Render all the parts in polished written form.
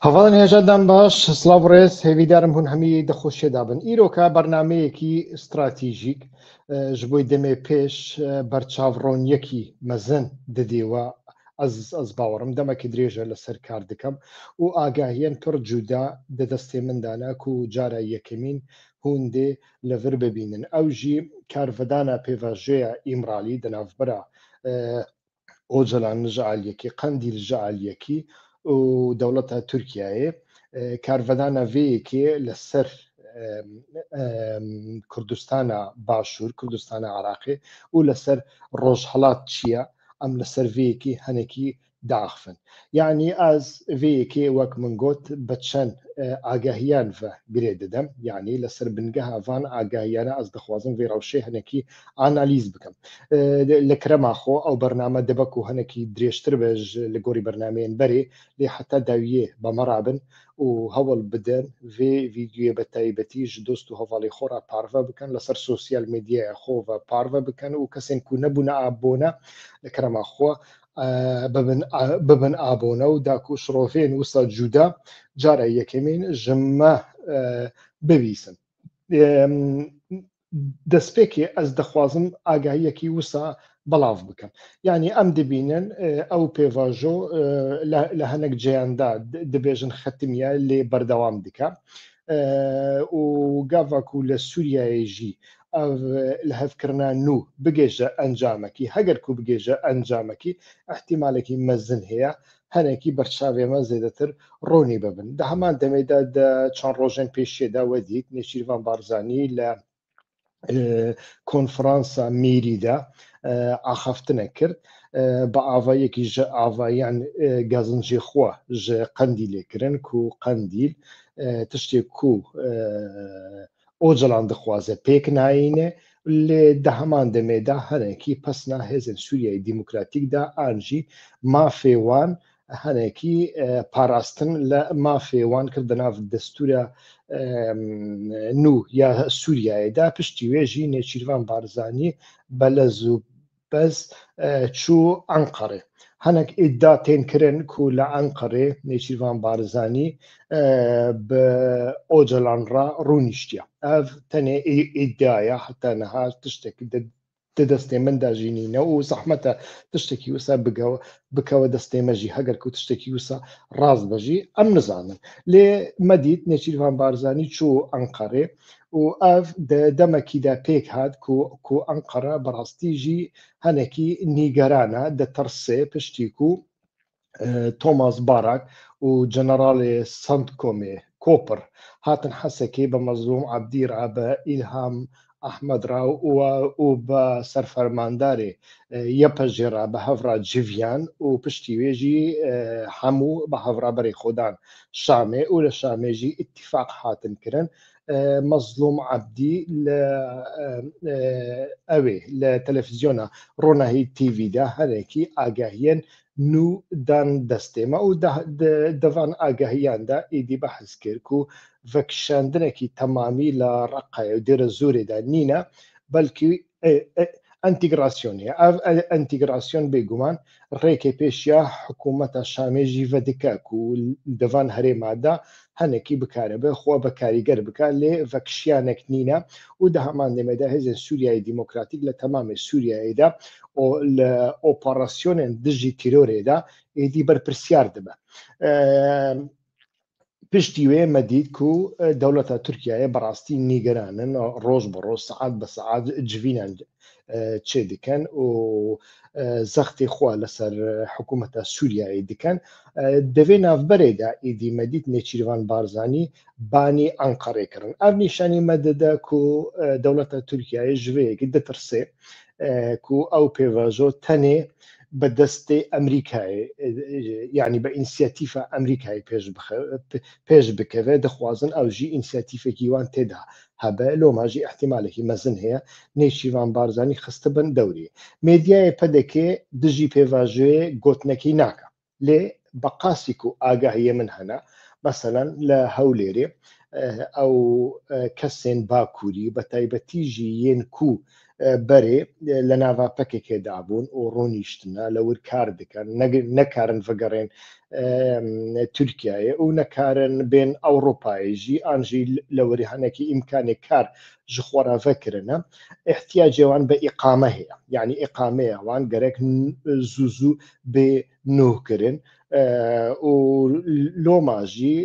هەواڵن هێژەدان باش سلااو ڕێز هێویدارم هەون هەمی دەخۆشیێدا بن ئیرۆکە بەرنمەیەکی استراتیژیک ji بۆی دەمێ پێش بەرچاوڕۆنیەکی مەزن دەدێوە ئەس باوەڕم دەمەکی درێژە لەسەر کار دەکەم و ئاگاهیان پڕ جوودا دەدەستێ مندانە و جارە یەکەمین هوندێ لەڤر ببینن ئەوژی کارڤدانە پێڤژەیە ئیمرالی دەناوبەرە ئۆجەلان ژعالیەکی قەندیل ژعالیەکی و دەوڵەتە تورکیایە کارڤدانە vêyekê li ser Kurdistana Başûr Kurdistana Iraqê û li ser Rojhilat çiye em li ser vêyekê hinekî diaxivin. Yanî ez vêyekê wek min got bi çend agahiyan ve birê didim yanî li ser bingeha van agahiyane ez dixwazim vê rewşê hinekî analîz bikim. Li kirema xwe ew bername dibe ku hinekî dirêjtir be li gorî bernameyên berê lê heta dawiyê beme rabin û hewl bidin vê vîdyoyê bi taybetî ji dost û hevalê xwe re parve bikin li ser sosyal medyaya xwe ve parve bikin û kesên ku nebûne abone li kirema xwe bibin abone û da ku şirovên wisa cuda cara yekemîn ji me bivîsin. Destpêkê ez dixwazim agahiyekî wisa belav bikim. Yanî em dibînin ew pêvajo li hinek ceyan de dibêjin xetimiye lê berdewam dike û gava ku li Sûriyeyê jî ev li hevkirina nû bigêje encamekî heger ku bigêje encamekî ihtimalekî mezin heye hinekî berçavê me zêdetir ronî bibin. Di heman demê de di çend rojên pêşî de we dît Nêçîrvan Barzanî li konferansa Mêrî de axaftinek kir bi avayekî ji avayan gazincê xwe ji Qendîlê kirin ku Qendîl tiştê ku Ocalan dixwaze pêk nayîne lê di heman demê de hinekî pesna Hêzên Sûriyeyê Dîmokratîk de an jî mafê wan hinekî parastin li mafê wan kir di nav destûra nû ya Sûriyeyê de piştî wê jî Nêçîrvan Barzanî belez û bez çû Enqerê. Hinek îddia tên kirin ku li Enqerê Nêçîrvan Barzanî bi Ocalan re rûnîştiye. Ev tenê îddia ye heta niha tiştekî di destê min de jî nîne û zehmet e tiştekî wisa bikewe destê me jî heger ku tiştekî wisa raz be jî em nizanin. Lê me dît Nêçîrvan Barzanî çû Enqerê û ev di demekî de pêk hat ku Enqere bi rastî jî hinekî nîgeran e ditirsê piştî ku Thomas Barak û Generalê Sendkomê Koper hatin hesekê bi Mezlûm Ebdî re bi İlham Ahmed re û bi serfermandarê YPG re bi hev re civiyan û piştî wê jî hemû bi hevraberê xwe dan Şamê û li Şamê jî îtîfaq hatin kirin. Mezlûm Ebdî li ew ê li televizyona Ronahî TV de hinekî agahiyên nû dan destê me û di van agahiyan de êdî behs kir ku vekişandinekî temamî li Reqayê û Dêre Zorê de nîne belkî entegrasyonê ye. Ev entegrasyon bêguman rêkê pêşiya hikûmeta Şamê jî vedike ku di van herêma de hinekî bikaribe xwe bekarîger bike lê vekişiyanek nîne û di heman demê de Hêzên Sûriyeyê Dîmokratîk li temamê Sûriyeyê de li operasyonên dijî tîrorê de êdî berpirsiyar dibe. Piştî wê me dît ku dewleta Tirkiyeyê bi rastî nîgeranin roj bi roj saet bi saet civînan çê dikin û zextê xwe li ser hikûmeta Sûriyeyê dikin. Di vê navberê de êdî me dît Nêçîrvan Barzanî banî Enqerê kirin. Ev nîşanî me dide ku dewleta Tirkiyeyê ji vê yekê ditirse ku ew pêvajo tenê bi destê Emerîkayê yanî bi înisiyatîfa Emerîkayê pêş bikeve dixwazin ew jî înisiyatîfekî wan tê de hebe loma jî ihtimalekî mezin heye Nêçîrvan Barzanî xistibin dewrî. Medyayê پ.د.ک dijî pêvajoyê gotinekî nake lê bi qasî ku agahiyê min hene meselen li Hewlêrê ew kesên Bakurî bi taybetî jî yên ku berê li nava پ.د.ک dabûn û rûnîştine li wir kar dikin nekarin vegerên تورکایە و نەکارن بێن ئەوڕۆپایژی ئانژی لەوەری هەنێکی ئیمکانی کار ji xwe vekirine احتیاجê wan bi îqame heye yani îqameya wan gerek zû zû bê nûkirin û loma jî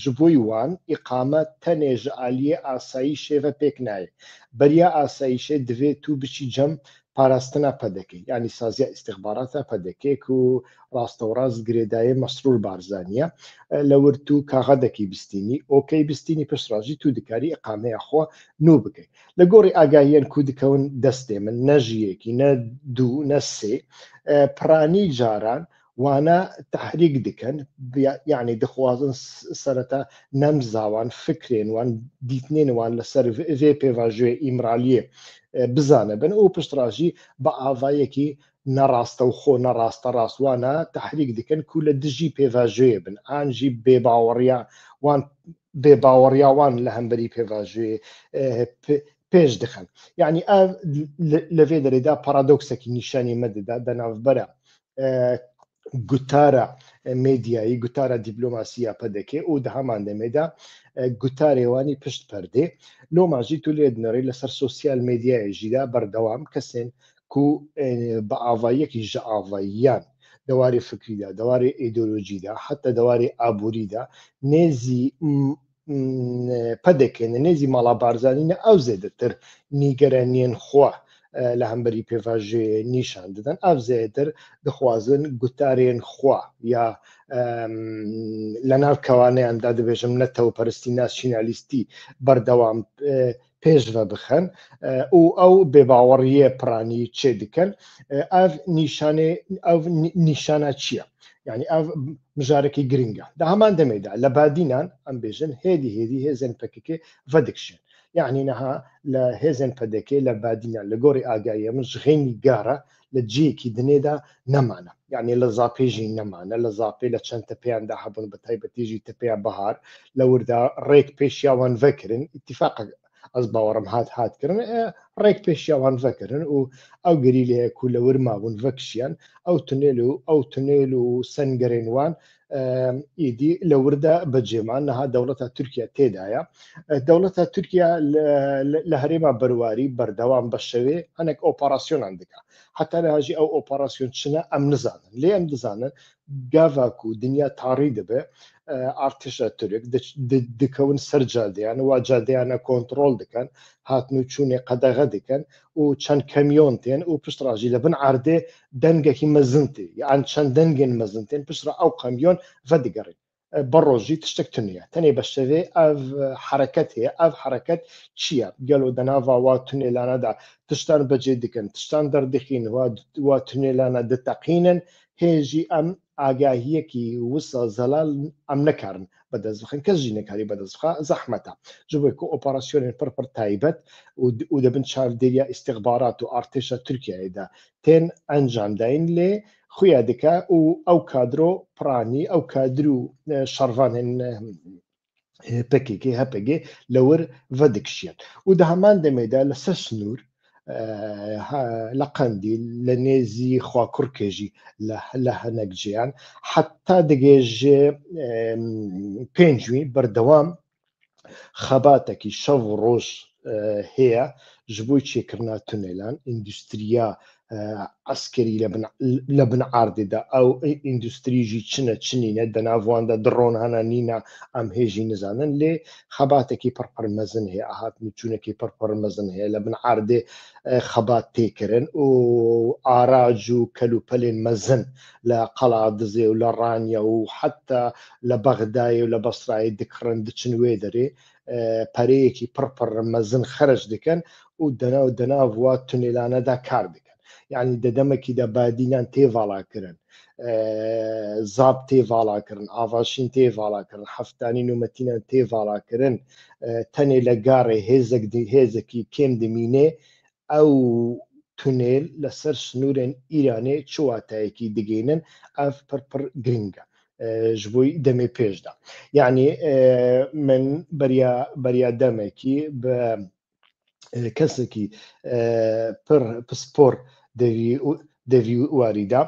ji bo wan îqame tenê ji aliyê asayîşê ve pêk nayê beriya asayîşê divê tu biçî cem parastina پ.د.ک yani saziya istixbarata پ.د.ک ku rasterast girêdayê Mesrûr Barzaniya lewir tu kaxedekî bistînî okey bistînî pişt rajî tu dikarî îqameya xwe nû bikî li gorî agahiyên ku dikewin destê min ne ji yekî ne dû ne sê piranî caran wana tehrîk dikin yani dixwazin sereta nemza wan fikrên wan dîtinên wan li ser vê pêvajoyê îmraliyê bizanibin û piştrajî bi avayekî nerasta û xwe nerasta rast wana tehrîk dikin ku li dijî pêvajoyê bin an jî bêbaweriya wan li hemberî pêvajoyê pêş dixin yani ev li vê derê de paradoksekî nîşanî me dide di navbera gutara medyayî gutara dîplomasiya پ.د.ک û di heman demê de gutarê wanî pişt perdê loma jî tu lê dinêrî li ser sosyal medyayê jî de berdewam kesên ku bi avayekî ji avayiyan dewarê fikrî de dewarê îdeolojî de heta dewarê aborî de nêzî پ.د.ک nêzî mala Barzanî ne ew zêdetir nîgeraniyên xwe li hemberî pêvajoyê nîşan didin ev zêdetir dixwazin gutarên xwe ya li nav kewaneyan de dibêjim netewperistî nasyonalîstî berdewam pêş vebixin û ew bêbaweriyê piranî çê dikin ev nîşana çi ye yani ev mijarekî giring e di heman demê de li badînan em bêjin hêdî hêdî hêzên پ.د.ک vedikşin yani niha li hêzên پ.د.ک li badînan li gorî agahiyê min ji xênî gara li ciyekî dinê de nemane yani li zapê jî nemane li zapê li çend tepeyan de hebûn bi taybetî jî tepeya bihar lewir de rêk pêşiya wan vekirin îtîfaqek ez bawerim hat kirin rêk pêşiya wan vekirin û ew girîlê ku lewir mabûn vekişiyan ew tunêl û sengerên wan îdî lewir de bicêman niha dewleta Tirkiye têda ye dewleta Tirkiye li herêma berwarî berdewam bi şevê hinek operasyonan dike heta niha jî ew operasyon çi ne em nizanin lê em dizanin gava ku dinya tarî dibe artêşa Tirk dikewin ser cadeyan wa cadeyan kontrol dikin hatin û çûnê qedexe dikin û çend kamyon tên û piştra jî li bin erdê dengekî mezin tê yan çend dengên mezin tên piştra ew kamyon vedigerin beroj jî tiştek tuniye tenê bi şevê ev hereket heye ev hereket çi ye gelo di nava wa tunêlane de tiştan becê dikin tiştan derdixîn wa tunêlane diteqînin hê jî em agahiyekî wisa zelal em nekarin bedest bixin kes jî nekarî bedest bixe zehmete ji bo ku operasyonên pir taybet û dibin çavdêriya istixbarat û artêşa Tirkiyeyê de tên encam dayîn lê xuya dike û ew kadro piranî ew kadr û şervanên پ.ک HP lewir vedikişiyan û di heman demê de li ser snûr li Qendîl li nêzî Xwakurkê jî li hinek ciyan heta digêje pêncûyî berdewam xebatekî şev û roj heye ji bo çêkirina tunêlan îndûstriya eskerî li bin erdê de ew îndûstrî jî çine çinîne di nav wan de dron hene nîne em hê jî nizanin lê xebatekî pir mezin heye hatin çûnekî pir mezin heye li bin erdê xebat têkirin û arac û kelûpelên mezin li qela Dizê û li Ranya û heta li Bexdayê û li Besrayê dikirin diçin wê derê pereyekî pir mezin xerec dikin û di nav wa tunêlane de kar dikin yani di demekî de badînan tê valakirin zab tê valakirin avaşîn tê valakirin heftanîn û metînan tê valakirin tenê li garê hêzekî kêm dimînê ew tunêl li ser snûrên Îranê çi watayekî digihînin ev pir giring e ji bo demê pêş de yani min beriya demekî bi kesekî pir pispor devî warî de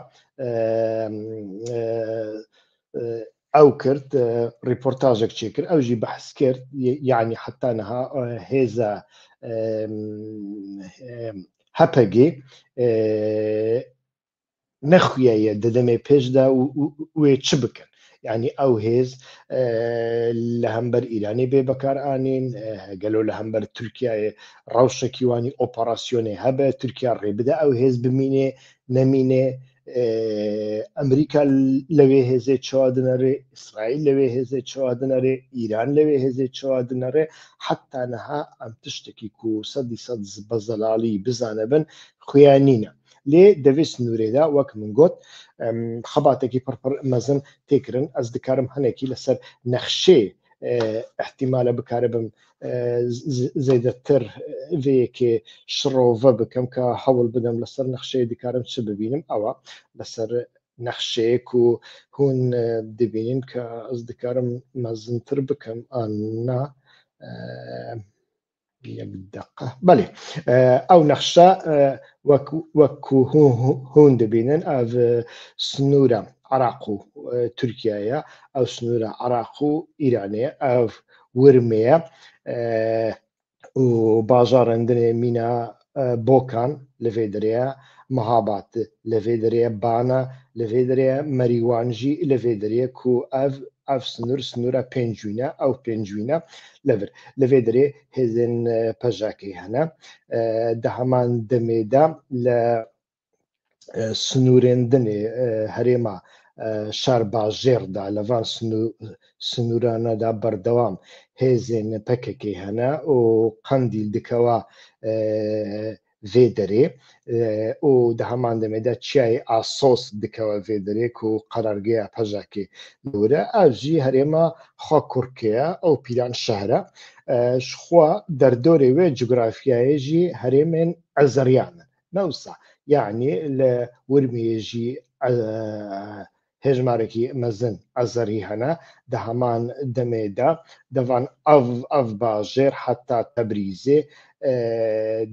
ئەو کرد ریپۆرتاژێک چێ کرد ئەوژی بەحس کرد یعنی حتانەها هێزە هەپەگێ نەخویایە دەدەمێ پێشدا وێ چ بکەن یعنی ئەو هێز لە هەمبەر ئیرانی بێ بەکارئانین گەلۆ لە هەمبەر تورکیایە ڕەوشێکی وانی ئۆپەراسیۆنێ هەبە تورکیا ڕێبدە ئەو هێز بمینێ نەمینێ ئەمریکا لەوێ هێزێ چاوادنەرێ ئیسرائیل لەوێ هێزێ چاوادنەرێ ئیران لەوێ هێزێ چاوادنەرێ حتانەها ئەم تشتێکی کو سەدی سەد بە زەلالی بزانە بن خوێنینە لێ دەوێت سنوورێدا وەک من گوت خەباتێکی پڕپڕ مەزن تێکردن ئەس دکارم هەنێکی لەسەر نەخشێ احتیمالە بکارە بم زەیدەتر vêyekê şirove bikim ka hewl bidim li ser nexşeyê dikarim çi bibînim ewa li ser nexşeyê ku hûn dibînin ka ez dikarim mezintir bikim anna yek deqe belê ew nexşa wekku hûn dibînin ev snûra Iraq û Tirkiyeyê ew snûra Iraq û Îranê ev wirmê û bajarên dinê mîna bokan li vê derê mehabat li vê derê bana li vê derê merîwan jî li vê derê ku ev snûra pêncwîne ew pêncwîne li vê derê hêzên pejakê hene di heman demê de li snûrên dinê herêma şarbajêr da li van snûrane de berdewam hêzên پ.د.ک hene û qendîl dikewa vê derê û di heman demê de çiyayê Assos dikewa vê derê ku qerargeya pejakê were ev jî herêma Xakurkê ye ew pîran şehir e ji xwe derdorê wê cografiyayê jî herêmên Ezeriyan in ne wisa yani li Wirmiyê jî hejmarekî mezin Ezerî hene di heman demê de devan ev bajêr heta Tebrîzê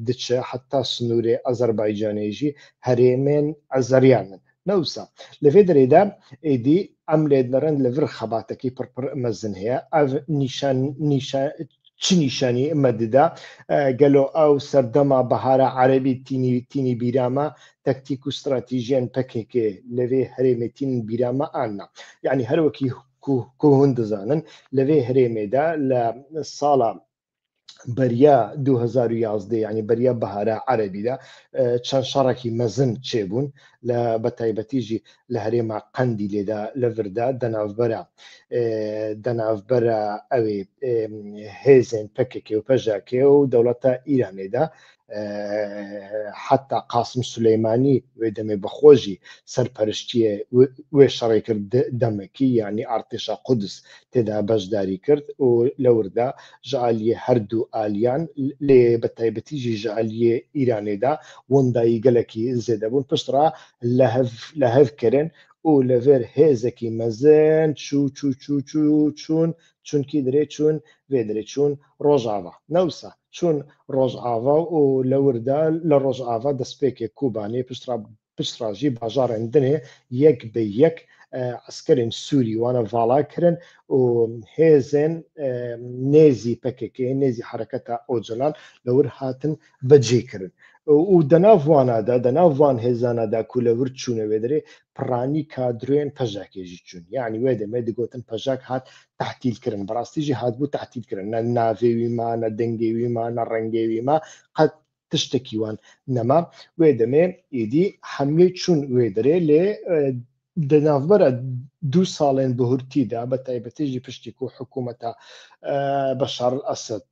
diçe heta snûrê Azerbaycanê jî herêmên Ezeriyan in ne wisa li vê derê de êdî em lê dinerin li vir xebatekî pir mezin heye ev çi nîşanî me dide gelo ew serdema bihara erebî tînî bîra me tektîk û stratîjiyên پ.د.ک li vê herêmê tînin bîra me an ne yani her wekî ku hûn dizanin li vê herêmê de li sala beriya 2011 yani beriya bihara erebî de çend şerekî mezin çêbûn bi taybetî jî li herêma Qendîlê de li vir de di navbera evê hêzên پ.د.ک û پ.ژ.ک û dewleta Îranê de heta Qasım Süleymanî wê demê bixwe jî serperiştiyê wê şerê kir demekî yani artêşa Qudus têda beşdarî kir û li wir de ji aliyê her du aliyan lê bi taybetî jî ji aliyê Îranê de wendayî gelekî zêde bûn piştre lehev kirin û li vir hêzekî mezin çûn çûnkî derê çûn vê derê çûn Rojava ne wisa çûn Rojava û li wir de li Rojava destpêkê Kobanî piştra jî bajarên dinê yek bi yek eskerên Sûrî wane vala kirin û hêzên nêzî پ.د.ک nêzî hereketa Ocalan li wir hatin becêkirin û di nav wana de di nav van hêzana de ku li wir çûne wê derê piranî kadroyên پ.ژ.ک jî çûn yani wê demê digotin پ.ژ.ک hat tehtîlkirin bi rastî jî hatbû tehtîlkirin ne navê wî me ne dengê wî me ne rengê wî me qet tiştekî wan nema wê demê êdî hemû çûn wê derê lê di navbera du salên bihurtî de bi taybetî jî piştî ku hikûmeta Beşar el-Esed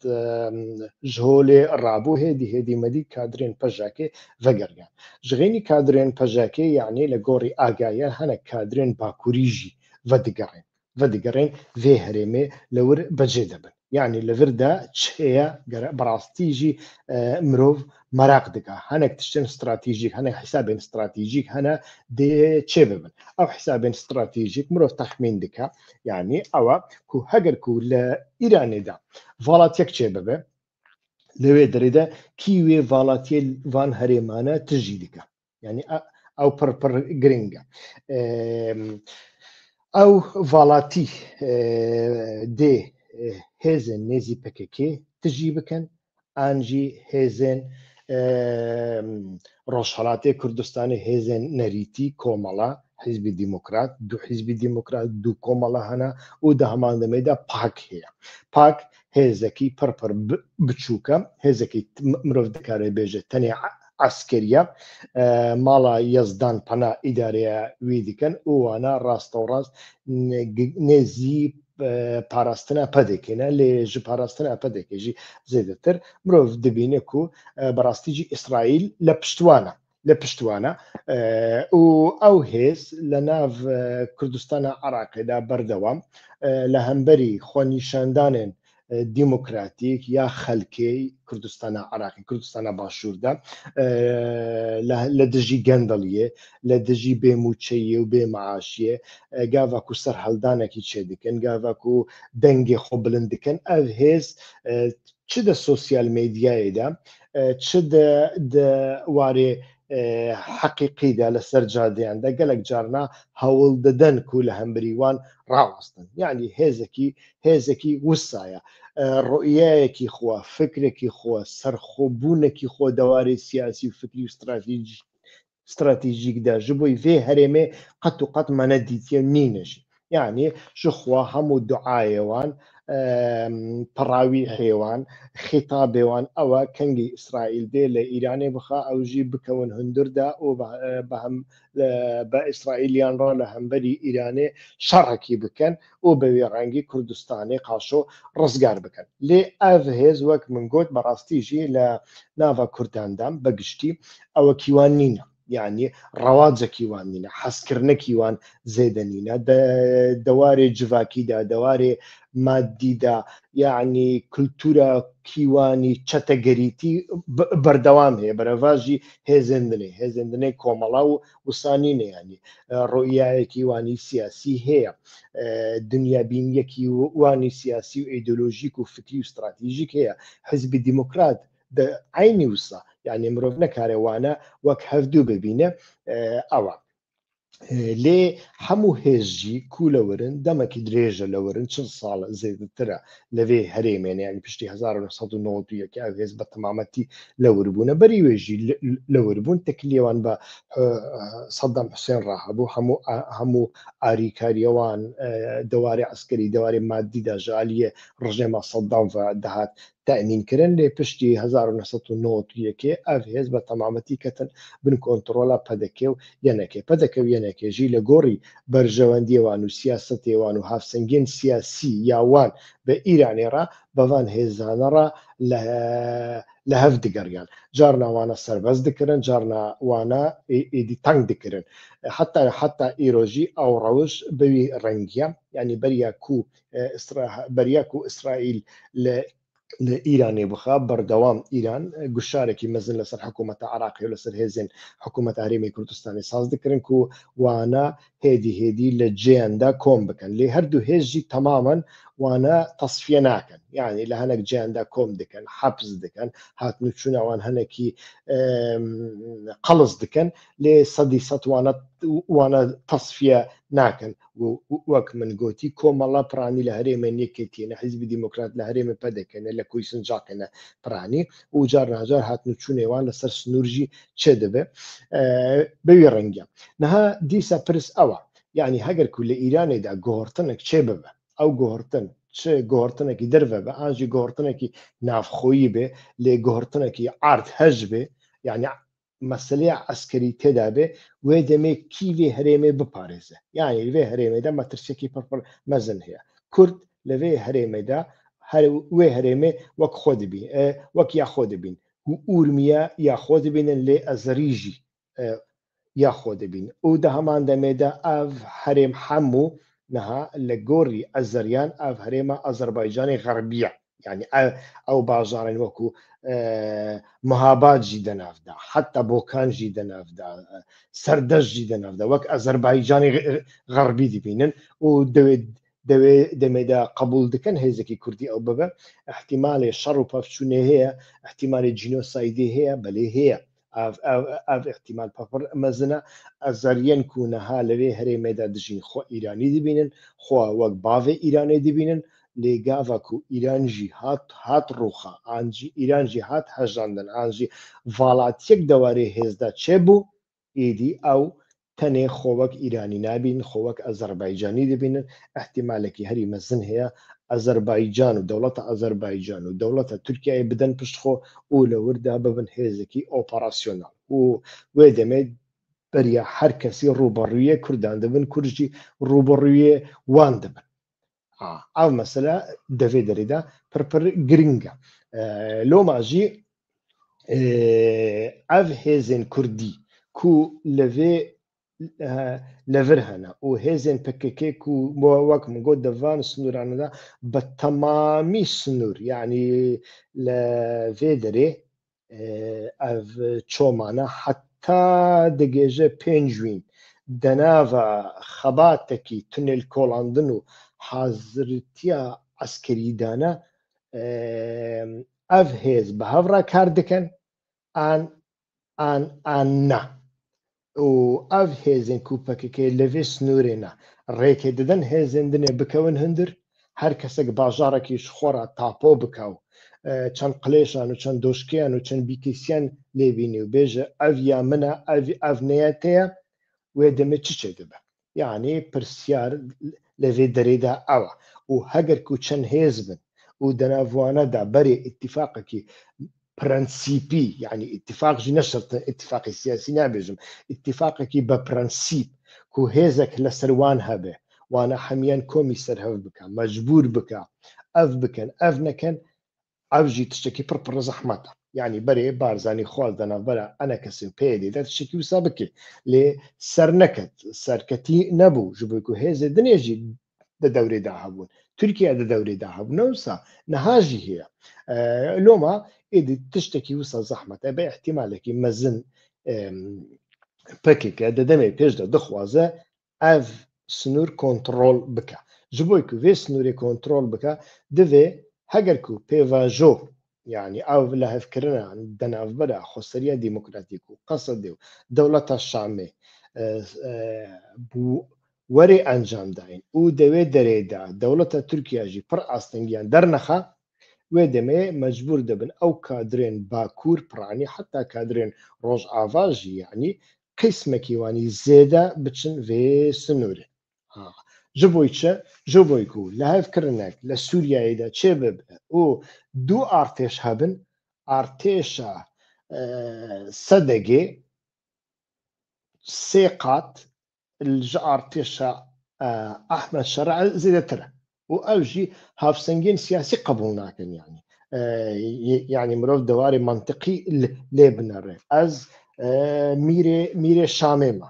ji holê rabû hêdî medî kadrên پ.ژ.ک vegeriyan ji xênî kadrên پ.ژ.ک yani li gorî agayan hinek kadrên bakurî jî vedigerin vê herêmê li wir becê dibin yani li vir de çi heye bi rastî jî mirov merak dike hinek tiştên stratîjîk hinek hîsabên stratîjîk hene dê çê bibin ew hîsabên stratîjîk mirov texmîn dike yani ew ku heger ku li Îranê de valatyek çê bibe li wê derê de kî wê valatiyê van herêmane tijî dike yani ew pir giring e ئەو ڤاڵاتی دێ هێزن نێزی پ.د.ک تژی بکەن ئانجی هێزن ڕۆژهەڵاتێ کوردستانی هێزن نەریتی کۆمەڵە حیزبی دیموکرات دوو حیزبی دیموکرات دوو کۆمەڵە هەنا و دە هەمان دەمەدا پاک هەیە پاک هێزەکی پڕپڕ بچووکە هێزەکی مرۆڤ دەکارێت بێژێت تەنێ عسکریە ماڵە یەزدان پەنا ئیدارەیە وی دیکەن وانە ڕاستەوڕاست نێزی پاراستنە پ.د.کێنە لێ ژ پاراستنە پ.د.کێژی زێدەتر مرۆڤ دەبینێک و بەڕاستیجی ئیسرائیل لە پشتوانە و ئەو هێز لە ناو کوردستانە عێراقدا بەردەوام لە هەمبەری خۆنیشاندانێن دیموکراتیک یا خەلکەی کوردستانە عێراقی کوردستانە باشووردا لە دژی گەندەڵیە لە دژی بێموچەیە و بێمەعاشیە گاڤاک و سەر هەڵدانێکی چێ دکەن گاڤاک و دەنگێ خۆ بلند دکەن ئەو هێز چ دە سۆسیال مێدیایەدا چ وارێ حەقیقیدا لەسەر جادەیاندا گەلک جارنا هەوڵ دەدەن و لە هەمبریوان ڕاوەستن یعنی هێزێکی وسایە ڕۆیەیەکی خۆە فکرێکی خۆە سەرخۆبوونێکی خۆ دەواری سیاسی و فکری و استراتیژیکدا ji بۆی vê herêmê qet û qet me nedîtiye nîne jî yani ji xwe hemû duayê پڕاوی هێوان خیتابێوان ئەوە کەنگی ئیسرائیل دێ لە ئیرانێ بخا ئەو ژی بکەون هەندوردا و بە ئیسرائیلیان ڕۆ لە هەمبەری ئیرانێ شەڕێکی بکەن و بەوێ ڕەنگی کوردستانی قاشۆ ڕزگار بکەن لێ ئەڤ هێز وەک من گوت بەڕاستیژی لە ناوە کورداندام بەگشتی ئەوە کیوان نینە یعنی ڕەواجێکی وان نینە حەزکردنێکی وان زێدە نینە دەوارێ جڤاکیدا دەوارێ مادیدا یعنی کولتورە کیوانی چەتەگەریتی بەردەوام هەیە بەرەڤاژی هێزێندنەی کۆمەڵا و وسانینە ینی ڕۆیایەکی وانی سیاسی هەیە دنیابینیەکی وانی سیاسی و ئیدۆلۆژیک و فکری و استراتیژیک هەیە حیزبی دیموکرات عینی وسا یعنی مرۆڤ نەکارێوانە وەک هەفتوو ببینە ئەوە لێ هەموو هێزجی کوولەورن دەمەکی درێژە لەورن چ ساڵە زێدترە لەوێ هەرێمێنە ینی پشتی 1990 ئەو هێز بە تەمامەتی لەوربوونە بەری وێژی لەوربوون تەکلیێوان بە سەدام حوسێن ڕاهەبوو هەموو ئاریکاریەوان دەواری عسکەری دەواری مادیدا ژالیە ڕژێمە سەدام دەهات تأمینکردن لێ پشتی 1990 ئەو هێز بە تەمامەتی کەتن بن کۆنتڕۆڵە پ.د.ک و یەنەکێ پ.د.ک و یەنەکێژی لە گۆڕی بەرژەوەندیێوان و سیاسەتێوان و هافسەنگین سیاسی یاوان بە ئیرانێڕا بەڤان هێزانەڕا لە هەف دگەڕیان جارناوانە سەربەز دکردن جارناوانە ئیدی تەنگ دکردن حتا ئیرۆژی ئەو ڕەوش بەوی ڕەنگیە ینی بەریاک و ئیسرائیل لە ئیرانێ بخا بەردەوام ئیران گوشارێکی مەزن لەسەر حکوومەتە عێراقی و لەسەر هێزن حکوومەتە هەرێمی کوردستانی ساز دکردن و وانە هێدی لە جێیاندا کۆم بکەن لێ هەردوو هێزجی تەمامەن وانە تەسفیە ناکەن یعنی لە هەنێک جیاندا کۆم دکەن حەبس دکەن هاتنو چوونەوان هەنێکی قەڵز دکەن لێ سەدی سەد وانە تەسفیە ناکەن وەک من گوتی کۆمەڵە پرانی لە هەرێمە یەکێتیەنە حیزبی دیموکرات لە هەرێمە پ.د.کێنە لە کوی سنجاقێنە پرانی و جار ناجار هاتنو چوونێوان لەسەر سنوورژی چێ دەبێ بەوی ڕەنگە نەها دیسە پرس ئەوە یعنی هەگەر کو لە ئیرانێدا گۆڕتنێک چێ ببە ئەو گۆڕتن چ گۆڕتنێکی دەرە بە ئاژی گۆڕتنێکی نافخۆیی بێ لێ گۆڕتنێکی ئارد هەژ بێ یعنی مەسلەیە عەسکەری تێدا بێ وێ دەمێ کیوێ هەرێمێ بپارێزە یعنی لەوێ هەرێمێدا مەترسێکی پڕپڕ مەزن هەیە کورد لەوێ هەرێمێدا وێ هەرێمێ وەک خۆ دەبین وەک یاخۆ دەبین و ئورمیە یاخۆ دەبینن لێ ئەزەریژی یاخۆ دەبین و دە هەمان دەمێدا ئەڤ هەرێم هەموو نەها لە گۆڕی ئەزەریان ئەڤ هەرێمە ئەزەربایجانی غەربیە یعنی ئەو باژارن وەکو مەهابادجی دەناودا حتا بۆکانژی دەناودا سەردەشجی دەناودا وەک ئەزەربایجانی غەربی دەبینن و دەمێدا قبول دکەن هێزێکی کوردی ئەو ببە احتیمالی شەڕ و پەفچوونێ هەیە احتیمالی جینۆسایدی هەیە بەلێ هەیە ئەv احتیمال پەپڕ مەزنە ئەزەریەن کوونەها لەوێ هەرێمێدا دژین خۆ ئیرانی دەبینن خۆ وەک باڤێ ئیرانی دەبینن لێگاڤک و ئیرانژی هات ڕووخە ئانجی ئیرانژی هات هەژاندن ئانجی ڤاڵاتیەک دەوارەی هێزدا چێبوو ئیدی ئەو تەنێ خۆوەک ئیرانی نابین خۆوەک ئەزەربایجانی دەبینن احتیمالێکی هەری مەزن هەیە ئەزەربایجان و دەوڵەتە ئەزەربایجان و دەوڵەتە تورکیای بدەن پشتخۆ و لە وردا ببن هێزێکی ئۆپەراسیۆنال و وێ دەمێت بەریە هەر کەسی ڕوبەڕوویە کوردان دەبن کورژی ڕوبەڕوویە وان دەبن ئەو مەسەلە دەوێ دەرێدا پرپر گرنگە لۆماژی ئەv هێزên کوردی ku levê levir hene û hêzên PKK ku wek min got devan snûran de bi temamî snûr yanî li vê derê ev çomane heta digêje pênc wîn di nava xebatekî tunêlkolandin û hazirtiya eskerîdane ev hêz bi hev re kar dikin an ne û ev hêzên ku PKK li vê snûrê ne rêkê didin hêzên dinê bikewin hundir her kesek bajarekî ji xwe re tapo bike û çend qilêşan û çend doşkeyan û çend bîkêsiyan lê bînî û bêje ev ya min e ev nêya te ye wê demê çi çê dibe yanî pirsyar li vê derê de ew e û heger ku çend hêz bin û di nav wan de berê îtîfaqekî prensîpî yanî îtîfaq jî ne şert îtîfaqê siyasî nabêjim îtîfaqekî bi prensîp ku hêzek li ser wan hebe wane hemiyan komî serhev bike mecbûr bike ev bikin ev nekin ev jî tiştekî pir zehmet e yanî berê Barzanî xwaz di navbera ene kesên PYD de tiştekî wisa bike lê ser neket serketî nebû ji bo ku hêzê dinê jî di dewrê de hebûn Tirkiye di dewrê de hebû ne wisa niha jî heye loma êdî tiştekî wisa zehmet e bi ihtimalekî mezin PKK di demê pêş de dixwaze ev snûr kontrol bike ji bo ku vê snûrê kontrol bike divê heger ku pêvajo yanî ev lehevkirina di navbera xweseriya demokratîk û Qesedê û dewleta Şamê werê encam dayîn û di wê derê de dewleta Tirkiye jî pir astengiyan dernexe wê demê mecbûr dibin ew kadrên Bakur piranî heta kadrên Rojava jî yanî qîsmekî wanî zêde biçin vê snûrê ji bo çi ji bo ku lehevkirinek li Sûriyeyê de çê bibe û du artêş hebin artêşa sedegê sê qat ji artêşa Ehmed Şerع zêdetir e û ew jî havsengên siyasî qebûl nakin yanî yanî mirov dewarê mantiqî lê binere ez mîrê Şamê me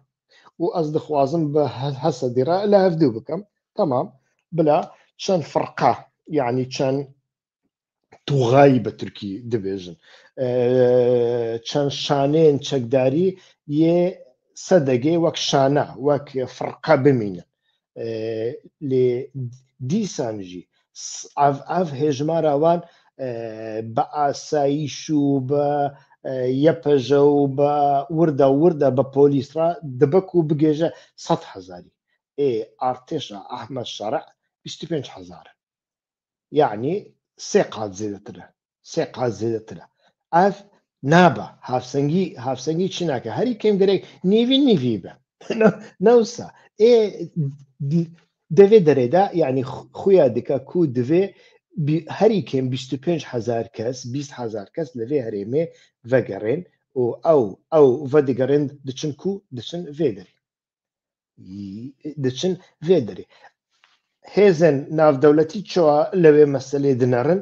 û ez dixwazim bi Hesedê re lehevdû bikim temam bila çend firqa yanî çend tûğayî bi Tirkî dibêjin çend şaneyên çekdarî yê sedegê wek şane wek firqa bimînin lê dîsan jî ev hêjmara wan bi asayîş û bi yepeje û bi wirda bi polîs re dibe ku bigêje 100,000 artêşa Ehmed Şerع 25,000 yanî sê qat zêdetir e ev nabe havsengî çi nake herî kêm gerek nîvî be ne wisa di vê derê de yanî xuya dike ku divê herî kêm 25,000 kes 20,000 kes li vê herêmê vegerên û ew vedigerin diçin ku diçin vê derê hêzên navdewletî çawa li vê meselê dinerin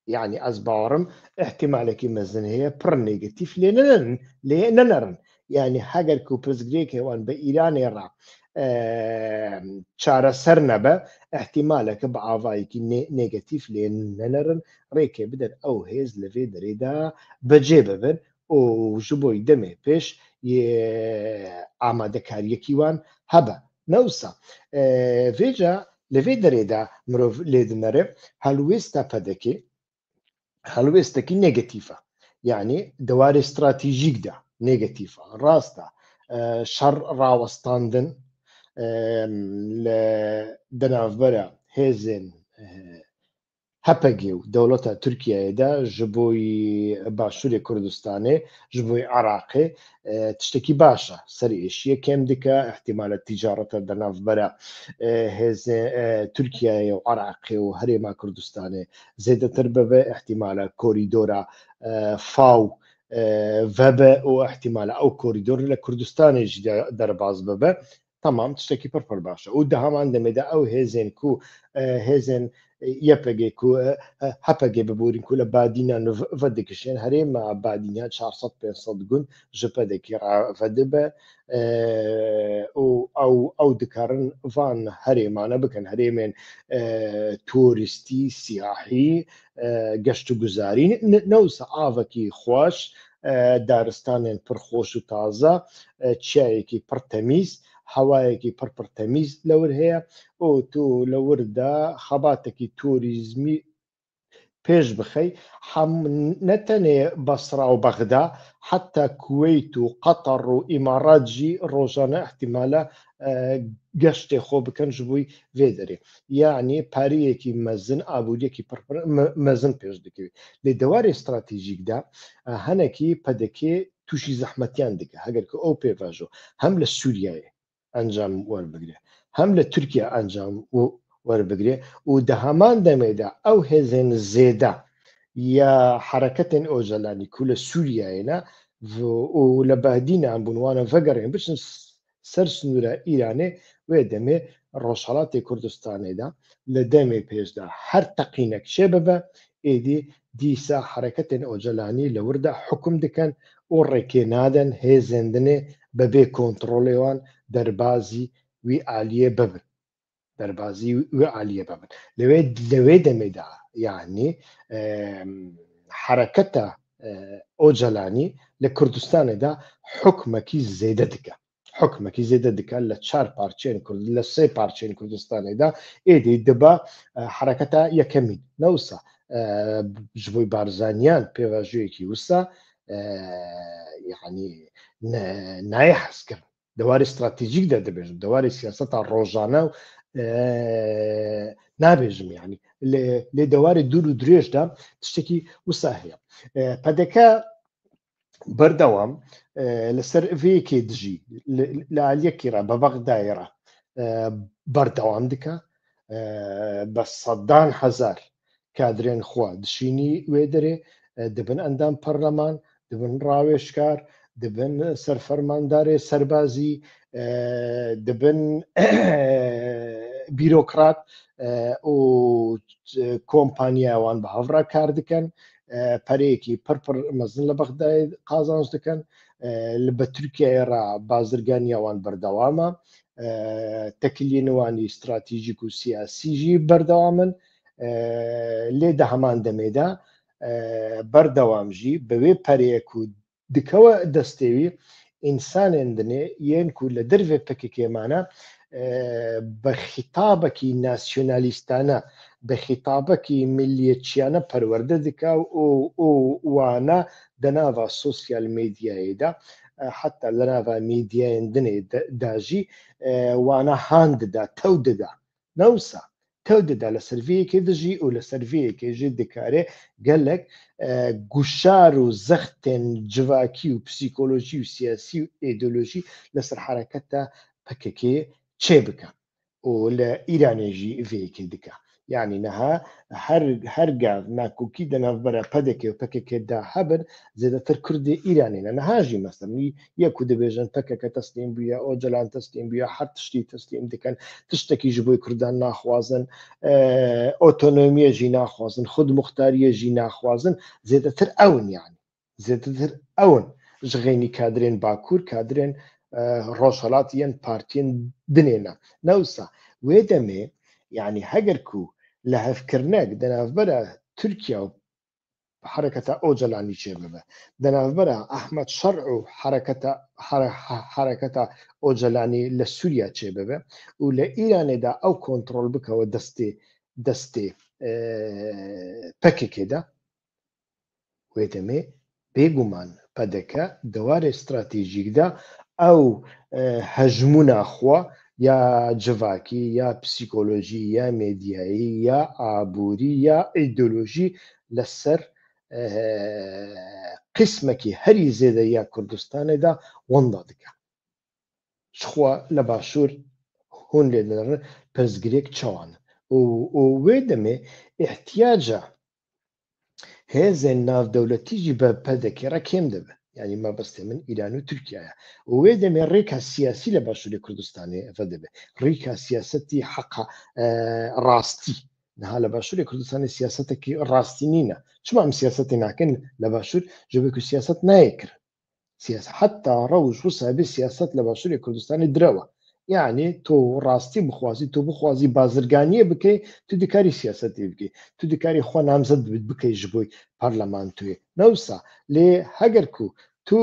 yanî ez bawerim ihtimalekî mezin heye pir negatif lê nenerin yanî heger ku pirsgirêkê wan bi Îranê re çareser nebe ihtimaleke bi avayekî negatif lê nenerin rêkê bidin ew hêz li vê derê de becê bibin û ji bo demê pêş amadekariyekî wan hebe ne wisa vêca li vê derê de mirov lê dinere helwêsta پ.د.ک helwêstekî negatif e yanî di warê stratejîk de نێگەتیڤە ڕاستە شەڕ ڕاوەستاندن لە دەناوبەرە هێزن هەپەگێ و دەوڵەتە تورکیایەدا ji بۆی باشووری کوردستانê ji بۆی عێراقê tiştekî baş e serê êşiye kêm dike ehtimala tîcareta denavbera hêzê Tirkiyeyê û Iraqê û herêma Kurdistanê zêdetir bibe ehtimala korîdora faw vebe û ehtimala ew korîdor li Kurdistanê jî derbas bibe tamam tiştekî pir baş e û di heman demê de ew hêzên ku hêzên یەپەگێ هەپەگێ ببوورین ku لە بادینان vedikişên herêma Badînan 400-500 gund ji pedekî radibe û ew dikarin van herêmane bikin herêmên tûrîstî siyahî geşt û guzarî newsa avekî xweş daristanên pir xweş û taze çiyayekî pir temîz hewayekî pir temîz li wir heye û tu li wir de xebatekî tûrîzmî pêş bixey ne tenê Basra û Bexda heta Kuweyt û Qetar û Îmarat jî rojane ehtimala geştê xwe bikin ji bo vê derê yanî periyekî mezin abûdiyekî pir mezin pêş dikeve lê dewarê stratejîk de hinekî پ.د.ک تووشی zehmetiyan dike heger ku ew pêvajo hem li Sûriyeyê encam werbigire hem li Tirkiye encam werbigire û di heman demê de ew hêzên zêde ya hereketên ojelanî ku li Sûriyeyê ne û li Badînan bûn wan vegerên biçin ser snûra Îranê wê demê Rojhilatê Kurdistanê de li demê pêş de her teqînek çêbibe êdî dîsa hereketên ojelanî li wir de hukm dikin û rêkê nadin hêzên dinê bibê kontrolê wan derbasî wî aliyê bibin derbasî wî aliyê bibin li wê demê de yanî hereketa ojelanî li Kurdistanê de hukmekî zêde dike hukmekî zêde dike li 4 parçeyên li 3 parçeyên Kurdistanê de êdî dibe hereketa yekemîn newsa ji bo Barzaniyan pêvajoyekî wisa yanî nayê hezkirin dewarê stratejîk de dibêjim dewarê siyaseta rojane nabêjim yanî lê dewarê dûr û dirêj de tiştekî wisa heye پ.د.ک berdewam li ser vêyekê dijî li aliyekê re bi Bexdayê re berdewam dike bi sedan hezar kadrên xwe dişînî wê derê dibin endam parleman dibin rawêşkar dibin serfermandarê serbazî dibin bîrokrat û kompanya wan bi hev re kar dikin pereyekî pir mezin li Bexdayê qazanc dikin li Tirkiyeyê re bazirganiya wan berdewam e tekiliyên wanî stratejîk û siyasî jî berdewam in lê di heman demê de berdewam jî bi wê pereyê ku dikewe destê wî însanên dinê yên ku li dervê پ.د.ک mane bi xîtabekî nasyonalîstane bi xîtabekî milliyetçiyane perwerde dike û wane di nava sosyal medyayê de heta li nava medyayên dinê de jî wane han dide tew dide newsa tew dide li ser vêyekê de jî û li ser vêyekê jî dikare gelek guşar û zextên civakî û psîkolojî û siyasî û îdeolojî li ser hereketa پ.د.ک çê bike û li Îranê jî vêyekê dike yanî niha her gav nakokî di navbera پ.د.ک û پ.د.ک de hebin zêdetir Kurdê Îranê ne niha jî mesela yek ku dibêjin پ.د.ک teslîm bûye ocelan teslîm bûye her tiştî teslîm dikin tiştekî ji bo Kurdan naxwazin otonomiyê jî naxwazin xudmuxtariyê jî naxwazin zêdetir ewin yanî zêdetir ewin ji xênî kadrên Bakur kadrên Rojhilatiyên partiyên dinê ne newsa wê demê yanî heger ku li hevkirinek di navbera Tirkiye û hereketa ocelanî çêbibe di navbera Ehmed Şer û hereketa ocelanî li Sûriya çêbibe û li Îranê de ew kontrol bikewe destê پ.د.ک de wê demê بێگومان پەدەکە دەوارێ استراتیژیکدا ئەو هەژمونە خوا یا جڤاکی یا پسیکۆلۆژی یا مێدیایی یا ئابووری یا ئیدۆلۆژی لەسەر قسمێکی هەری زێدە یا کوردستانێدا وەندا دکە خوا لە باشوور هون لێ دەڕن پەرزگرێک چاوانە وێ دەمێ احتیاجە هێزێن ناودەولەتیژی بە پەدەکێڕە کێم دەبێت یعنی مەبەستێ من ئیران و تورکیایە وێ دەمێ ڕێکا سیاسی لە باشووری کوردستانی ئەفە دەبێت ڕێکا سیاسەتی حەقا ڕاستی نها لە باشووری کوردستانی سیاسەتێکی ڕاستی نینە چما ئەم سیاسەتی ناکەن لە باشوور ژبێک و سیاست نایەکرد حتا ڕەوژ وسابێ سیاست لە باشووری کوردستانی درەوە یعنی تۆ ڕاستی بخوازی تۆ بخوازی بازرگانیە بکەی تو دکاری سیاسەتی بکەی تو دکاری خۆ نامزەد بکەی ji بۆی پەرلەمان توێ نەوسا لێ هەگەرکو تو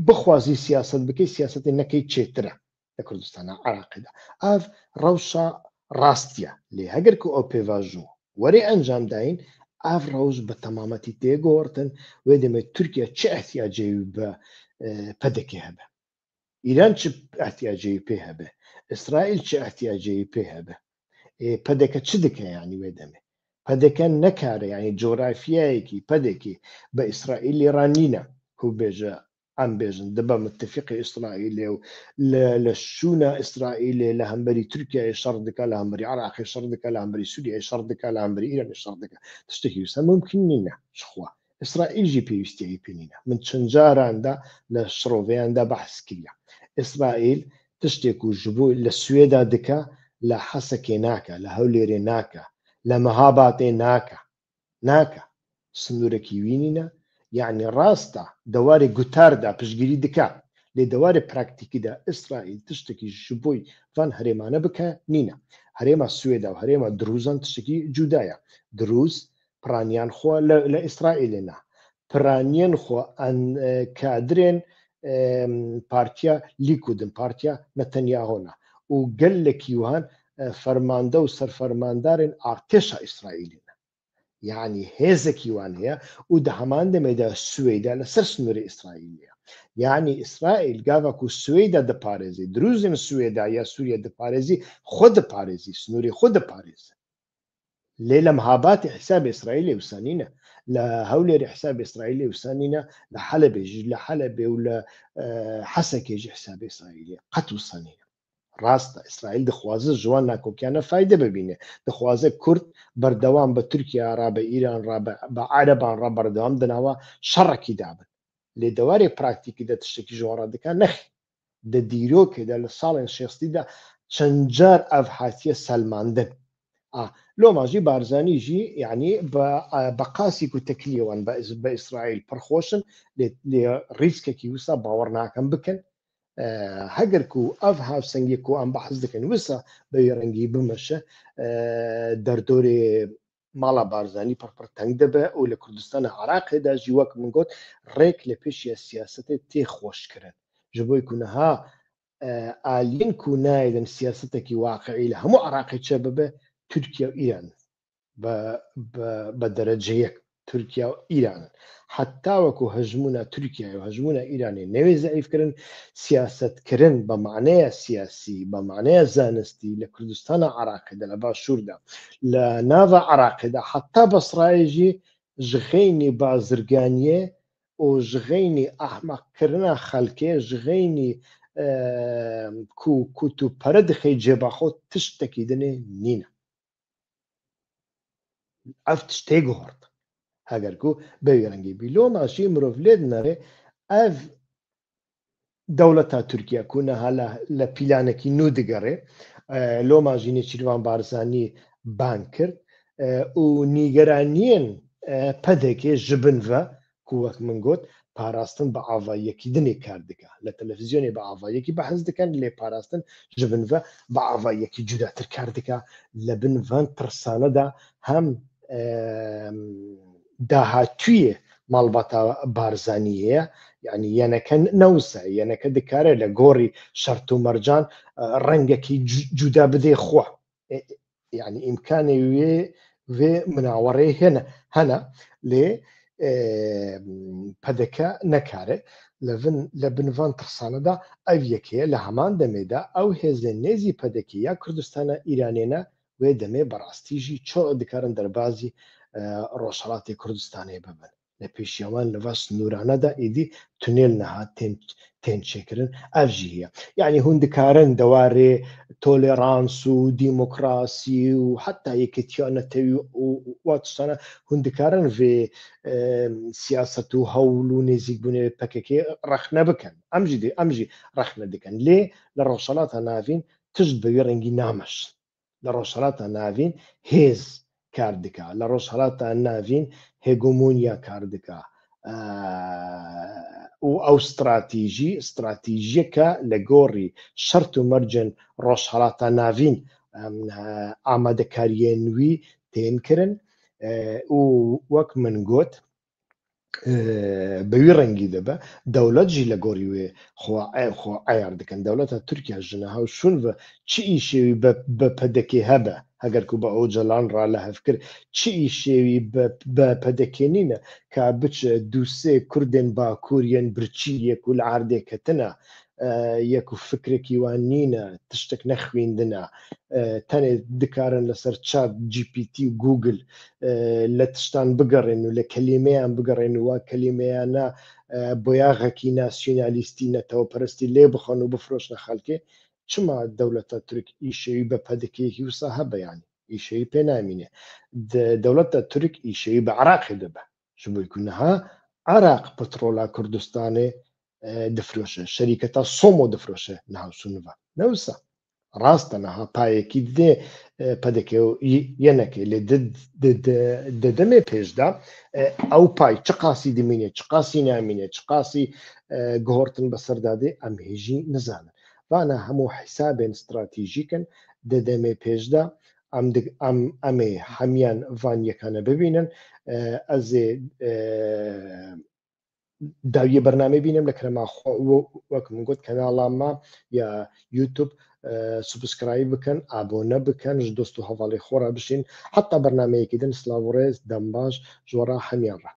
بخوازی سیاست بکەی سیاسەتی نەکەی چێترە لە کوردستانە عێراقدا ئەف ڕەوشە ڕاستیە لێ هەگەرکو ئەو پێڤاژوو وەرێ ئەنجام داین ئاف ڕەوش بە تەمامەتی تێگۆڕتن وێ دەمێت تورکیا چه احتیاجێوی بە پەدەکێ هەبە ئیران چ احتیاجێوی پێ هەبێ ئیسرائیل چه احتیاجێوی پێ هەبێ پەدەکە چ دکە یعنی وێ دەمێ پەدەکە نەکارە یعنی جۆرافیایەکی پەدێکی بە ئیسرائیل ئێرانینە کو بێژە ئەم بێژن دەبە متفقی ئیسرائیلێ و لە شوونە ئیسرائیلێ لە هەمبەری تورکیای شەڕ دکا لە هەمبەری عێراقی شەڕ دکا لە هەمبەری سووریای شەڕ دکا لە هەمبەری ئیرانی شەڕ دکا تشتێکی ویسە ممکن نینە شخوا ئیسرائیلژی پێویستیەوی پێ نینە من چەند جاراندا لە شڕۆڤەیاندا بەحس کردیا ئیسرائیل تشتێک و ji بۆ لە سوێدا دکا لە حەسەکێ ناکە لە هەولێرێ ناکە لە مەهاباتێ ناکە سنوورێکی وینینە یعنی ڕاستە دەوارێ گوتاردا پشگیری دکا لێ دەوارێ پراکتیکیدا ئیسرائیل تشتێکی ji بۆی ڤان هەرێمانە بکە نینە هەرێما سوێدا و هەرێما دروزان تشتێکی جودایە دروز پرانیان خۆ لە ئیسرائیلێنا پرانیان خۆ کادرێن پارتیا لیکودن پارتیا نەتەنیاهۆنا و گەلێکی وان فەرماندە و سەرفەرماندارن ئارتێشا ئیسرائیلینە یعنی هێزێکی وان هەیە و دە هەمان دەمێدا سوێدا لەسەر سنووری ئیسرائیلە یعنی ئیسرائیل گاڤک و سوێدا دەپارێزی دروزن سوێدا یا سووریا دەپارێزی خۆ دەپارێزی سنووری خۆ دەپارێزی لێ لە مەهاباتی حیساب ئیسرائیلی وسانینە لە هەولێری حیساب ئیسرائیلی وسانینە لە حەلەبێژی لە حەلەبێ و لە حەسەکێژی حیساب ئیسرائیلی قەت وسانینە ڕاستە ئیسرائیل دەخوازە ژوان ناکۆکیانە فایدە ببینێ دەخوازە کورد بەردەوام بە تورکیا ڕا بە ئیران ڕا بە عەرەبان ڕا بەردەوام دەناوە شەڕێکی دابن لێ دەوارێ پراکتیکی دە تشتێکی ژۆڕە دەکات نەخی دە دیرۆکێدا لە ساڵێن شێستیدا چەند جار ئەڤ هاتیە سەلماندن لۆماژی بارزانیژی یعنی بە قاسێک و تەکلیەوەن بە ئیسرائیل پڕخۆشن لێ ڕیسکێکی وسا باوەڕ ناکەم بکەن هەگەرکو ئەڤ هاوسەنگێک و ئەم بەحەز دەکەن وسە بەوێ ڕەنگی بمەشە دەردۆرێ ماڵا بارزانی پڕپڕ تەنگ دەبێ و لە کوردستانە عێراقێدا ژی وەک من گوت ڕێک لە پێشیە سیاسەتێ تێخۆشکردن ji بۆی کوونەها ئالین و نایدن سیاسەتێکی واقعی لە هەموو عێراقی چێ ببێ تورکیا و ئیران بە دەرەجە یەک تورکیا و ئیران حتا وەکو هەژمونە تورکیا و هەژمونە ئیرانی نەوێ زەعیفکردن سیاسەتکردن بە معنەیە سیاسی بە معنەیە زانستی لە کوردستانە عێراقدا لە باشووردا لە ناوە عێراقدا حتا بەسڕایژی ژغەینی بازرگانیە و ژغەینی ئەحمەقکردنە خەڵکێ ژغەینی کووت و پەرە دخەی جێباخۆ تشتێکی دنێ نینە ئەف تشتێک گۆڕت هەگەرکو بەوێ ڕەنگی بیلۆ ماشی مرۆڤ لێت نەڕێ ئەف دەوڵەتە تورکیا کوونەها لە پیلانێکی نو دگەڕێ لۆ ماژینی چیروان بارزانی بان کرد و نیگەرانیان پەدێکێ ji binve ku wek min got parastin bi avayekî dinê kar dike لە تەلەڤیزیۆنێ بە ئاڤایەکی بەحەز دەکەن لێ پاراستن ji binve بە ئاڤایەکی جوداتر کار دکە لە بن van ترسانەدا هەم داهاتویە malbata بارزانیەیە یعنی یەنەکە نەوسە یەنەکە دکارێت لە گۆڕی شەرت و مەرجان ڕەنگێکی جودا بدێ خوا یعنی ئیمکانی وێ وێ مناوەڕێ هەنا لێ پەدەکە نەکارێ لە بنڤان ترسانەدا ئەو یەکەیە لە هەمان دەمێدا ئەو هێزە نێزی پەدەکی یا کوردستانە ئیرانێنە وێ دەمێ بەڕاستیژی چۆ دەکارن دەربازی ڕۆژهەڵاتی کوردستانی ببن لە پێشیاوان لەڤ سنوورانەدا ئیدی تونێل نەهات تێنچێکردن ئەڤژی هەیە یعنی هوندکارن دەوارێ تۆلێرانس و دیموکراسی و حتا یەکێتیانەتەوی واتشتانە هوندکارن vê سیاست و هەوڵ و نێزیکبوونێ پەکەکێ ڕەخنە بکەن ئەمژی ڕەخنە دەکەن لێ لە ڕۆژهەڵاتە ناوین تشت بەوێ ڕەنگی نامەش لە ڕۆژهەڵاتە ناوین هێز کار دکا لە ڕۆژهەڵاتە ناوین هێگۆمۆنیا کار دکا و ئەو استراتیژیەکە لە گۆڕی شەرت و مەرجن ڕۆژهەڵاتە ناوین ئامادەکاریە نووی تێنکردن و وەک من گوت بەوی ڕەنگی دەبە دەوڵەتژی لە گۆڕی وێ خۆ ئایار دەکەن دەوڵەتە تورکیا ژنەها و شونڤە چی ئیشێوی بە پەدەکێ هەبە هەگەرکو بە ئەو جەلان ڕا لە هەفکرد چی ئیشێوی بە پەدەکێنینە کا بچە دووسێ کوردێن باکووریەن برچیەک و لە عاردێکەتنە یەک و فکرێکی وان نینە تشتێک نەخوێندنە تەنێ دکارن لەسەر چات GPT و گوگل لە تشتان بگەڕێن و لە کەلیمەیان بگەڕێن و وا کەلیمەیانە بۆیاغەکی ناسیۆنالیستی نەتەوە پەرستی لێ بخۆن و بفرۆشنە خەڵکێ چما دەوڵەتە تورک ئیشەوی بە پەدەکەیەکی وسا هەبەیانی ئیشەوی پێ نامینێ دەوڵەتە تورک ئیشەوی بە عێراقی دەبە ji bo ku niha Iraq petrola Kurdistanê difroşe şerîketa Somo difroşe niha suniva newisa rast e niha payekî didê pedekê yenekê lê di demê pêşda ew pay çi qasî dimîne çi qasî namîne çi qasî guhortin beser dadê em hêjî nizanin vana hemû hîsabên stratîjîk in di demê pêşda em ê hemiyan van yekane bibînin ez ê داویە بەرنامە بینم لە کەرەما وەک من گوت کەناڵامە یا یوتوب سوبسکرایب بکەن ئابۆنە بکەن ji دۆست و هەڤاڵی خۆرا بشین حتا بەرنامەیەکی دن سلااو ڕێز دەم باش ژۆرا هەمیان ڕە